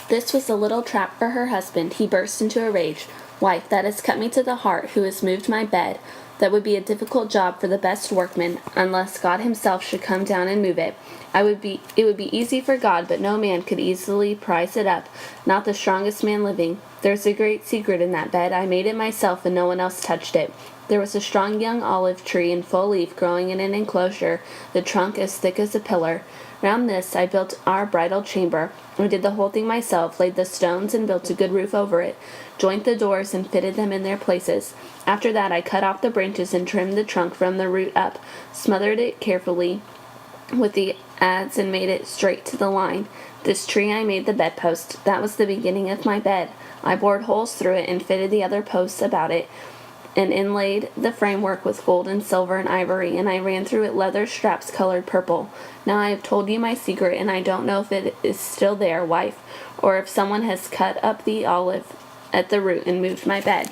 This was a little trap for her husband. He burst into a rage. "Wife, that has cut me to the heart, who has moved my bed. That would be a difficult job for the best workman, unless God himself should come down and move it. It would be easy for God, but no man could easily prise it up, not the strongest man living. There's a great secret in that bed. I made it myself, and no one else touched it. There was a strong young olive tree in full leaf growing in an enclosure, the trunk as thick as a pillar. Round this I built our bridal chamber. I did the whole thing myself, laid the stones and built a good roof over it, joined the doors and fitted them in their places. After that I cut off the branches and trimmed the trunk from the root up, smothered it carefully with the adze and made it straight to the line. This tree I made the bedpost. That was the beginning of my bed. I bored holes through it and fitted the other posts about it, and inlaid the framework with gold and silver and ivory, and I ran through it leather straps colored purple. Now I have told you my secret, and I don't know if it is still there, wife, or if someone has cut up the olive at the root and moved my bed."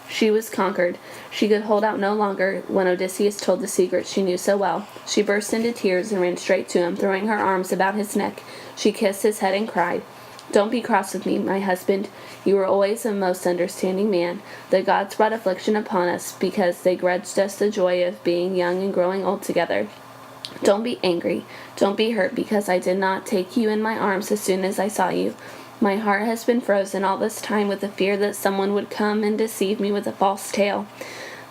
She was conquered. She could hold out no longer when Odysseus told the secret she knew so well. She burst into tears and ran straight to him, throwing her arms about his neck. She kissed his head and cried, "Don't be cross with me, my husband. You were always a most understanding man. The gods brought affliction upon us because they grudged us the joy of being young and growing old together. Don't be angry. Don't be hurt because I did not take you in my arms as soon as I saw you. My heart has been frozen all this time with the fear that someone would come and deceive me with a false tale.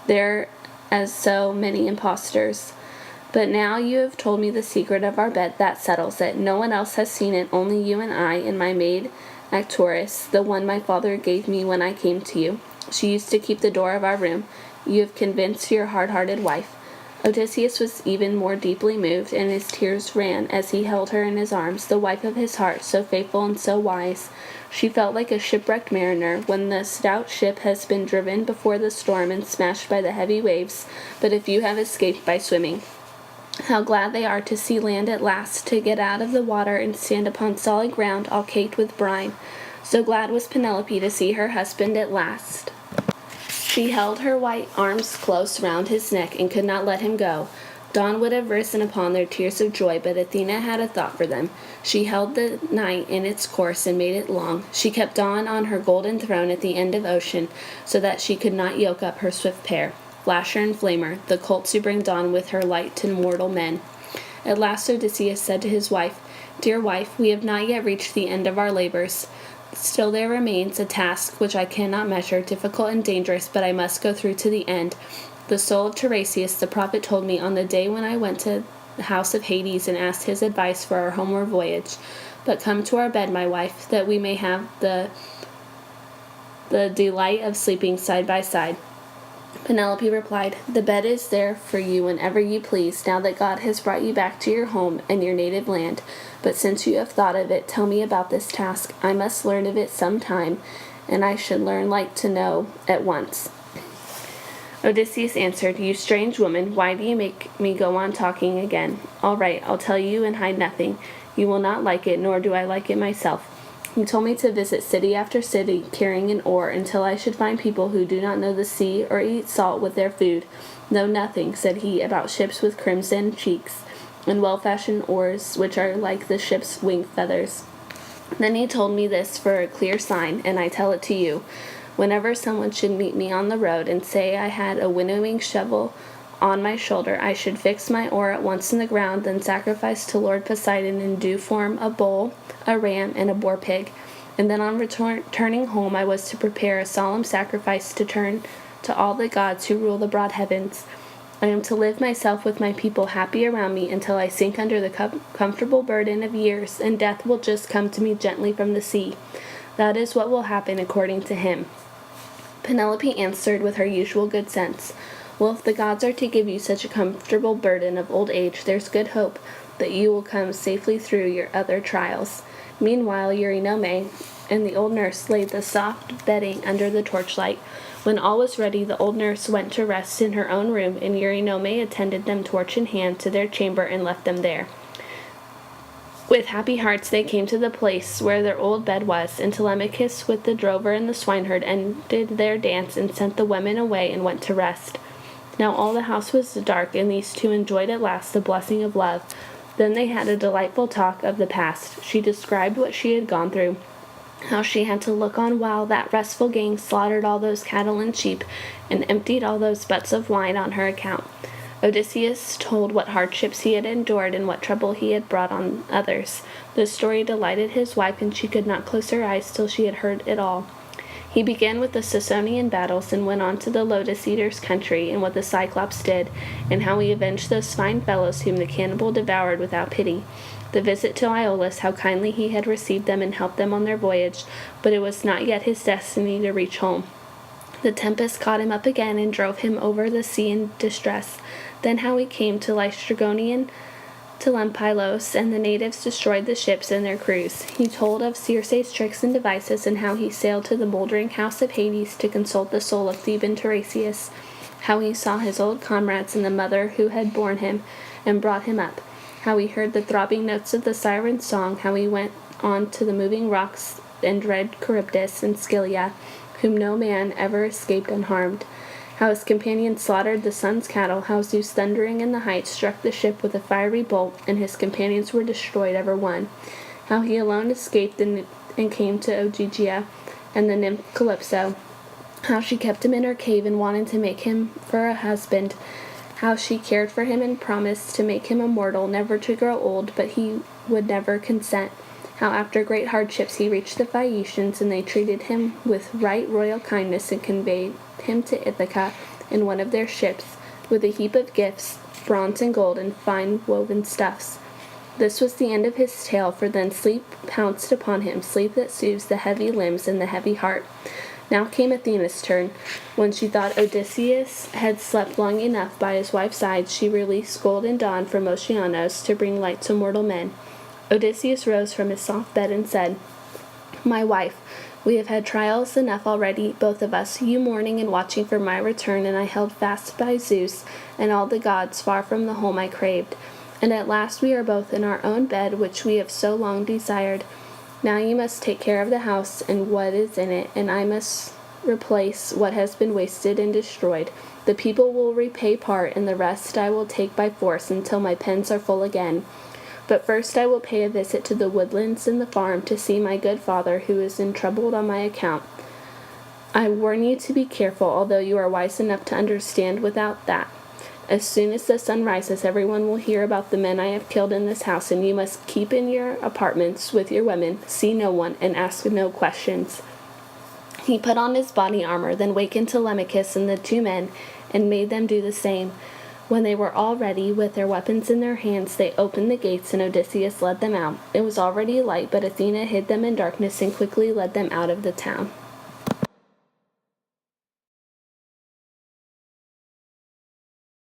There are so many impostors. But now you have told me the secret of our bed. That settles it. No one else has seen it, only you and I and my maid Actorus, the one my father gave me when I came to you. She used to keep the door of our room. You have convinced your hard-hearted wife." Odysseus was even more deeply moved, and his tears ran as he held her in his arms, the wife of his heart, so faithful and so wise. She felt like a shipwrecked mariner when the stout ship has been driven before the storm and smashed by the heavy waves, but if you have escaped by swimming. How glad they are to see land at last, to get out of the water and stand upon solid ground all caked with brine. So glad was Penelope to see her husband at last. She held her white arms close round his neck and could not let him go. Dawn would have risen upon their tears of joy, but Athena had a thought for them. She held the night in its course and made it long. She kept Dawn on her golden throne at the end of ocean, so that she could not yoke up her swift pair, Flasher and Flamer, the colts who bring dawn with her light to mortal men. At last Odysseus said to his wife, "Dear wife, we have not yet reached the end of our labors. Still there remains a task which I cannot measure, difficult and dangerous, but I must go through to the end. The soul of Tiresias, the prophet, told me on the day when I went to the house of Hades and asked his advice for our homeward voyage. But come to our bed, my wife, that we may have the delight of sleeping side by side." Penelope replied, "The bed is there for you whenever you please, now that God has brought you back to your home and your native land. But since you have thought of it, tell me about this task. I must learn of it some time, and I should like to know at once." Odysseus answered, "You strange woman, why do you make me go on talking again? All right, I'll tell you and hide nothing. You will not like it, nor do I like it myself. He told me to visit city after city, carrying an oar, until I should find people who do not know the sea or eat salt with their food. Know nothing," said he, "about ships with crimson cheeks, and well-fashioned oars, which are like the ship's wing feathers." Then he told me this for a clear sign, and I tell it to you. Whenever someone should meet me on the road and say I had a winnowing shovel on my shoulder, I should fix my oar at once in the ground, then sacrifice to Lord Poseidon in due form a bull, a ram, and a boar pig. And then on returning home I was to prepare a solemn sacrifice to turn to all the gods who rule the broad heavens. I am to live myself with my people happy around me until I sink under the comfortable burden of years, and death will just come to me gently from the sea. That is what will happen according to him." Penelope answered with her usual good sense, "Well, if the gods are to give you such a comfortable burden of old age, there's good hope that you will come safely through your other trials." Meanwhile, Eurynome and the old nurse laid the soft bedding under the torchlight. When all was ready, the old nurse went to rest in her own room, and Eurynome attended them torch in hand to their chamber and left them there. With happy hearts they came to the place where their old bed was, and Telemachus with the drover and the swineherd ended their dance and sent the women away and went to rest. Now all the house was dark, and these two enjoyed at last the blessing of love. Then they had a delightful talk of the past. She described what she had gone through, how she had to look on while that restful gang slaughtered all those cattle and sheep and emptied all those butts of wine on her account. Odysseus told what hardships he had endured and what trouble he had brought on others. The story delighted his wife, and she could not close her eyes till she had heard it all. He began with the Siconian battles, and went on to the Lotus Eaters' country, and what the Cyclops did, and how he avenged those fine fellows whom the cannibal devoured without pity. The visit to Iolus, how kindly he had received them and helped them on their voyage, but it was not yet his destiny to reach home. The tempest caught him up again and drove him over the sea in distress. Then how he came to Laestrygonian, to Lempilos, and the natives destroyed the ships and their crews. He told of Circe's tricks and devices, and how he sailed to the moldering house of Hades to consult the soul of Theban Tiresias, how he saw his old comrades and the mother who had borne him and brought him up, how he heard the throbbing notes of the siren's song, how he went on to the moving rocks and dread Charybdis and Scylla, whom no man ever escaped unharmed, how his companions slaughtered the sun's cattle, how Zeus thundering in the heights struck the ship with a fiery bolt, and his companions were destroyed ever one, how he alone escaped and came to Ogygia and the nymph Calypso, how she kept him in her cave and wanted to make him for a husband, how she cared for him and promised to make him immortal, never to grow old, but he would never consent, how after great hardships he reached the Phaeacians, and they treated him with right royal kindness and conveyed him to Ithaca in one of their ships, with a heap of gifts, bronze and gold, and fine woven stuffs. This was the end of his tale, for then sleep pounced upon him, sleep that soothes the heavy limbs and the heavy heart. Now came Athena's turn. When she thought Odysseus had slept long enough by his wife's side, she released gold and dawn from Oceanos to bring light to mortal men. Odysseus rose from his soft bed and said, "My wife, we have had trials enough already, both of us, you mourning and watching for my return, and I held fast by Zeus and all the gods far from the home I craved. And at last we are both in our own bed, which we have so long desired. Now you must take care of the house and what is in it, and I must replace what has been wasted and destroyed. The people will repay part, and the rest I will take by force until my pens are full again. But first I will pay a visit to the woodlands and the farm to see my good father, who is in trouble on my account. I warn you to be careful, although you are wise enough to understand without that. As soon as the sun rises, everyone will hear about the men I have killed in this house, and you must keep in your apartments with your women, see no one, and ask no questions." He put on his body armor, then wakened Telemachus and the two men, and made them do the same. When they were all ready, with their weapons in their hands, they opened the gates, and Odysseus led them out. It was already light, but Athena hid them in darkness and quickly led them out of the town.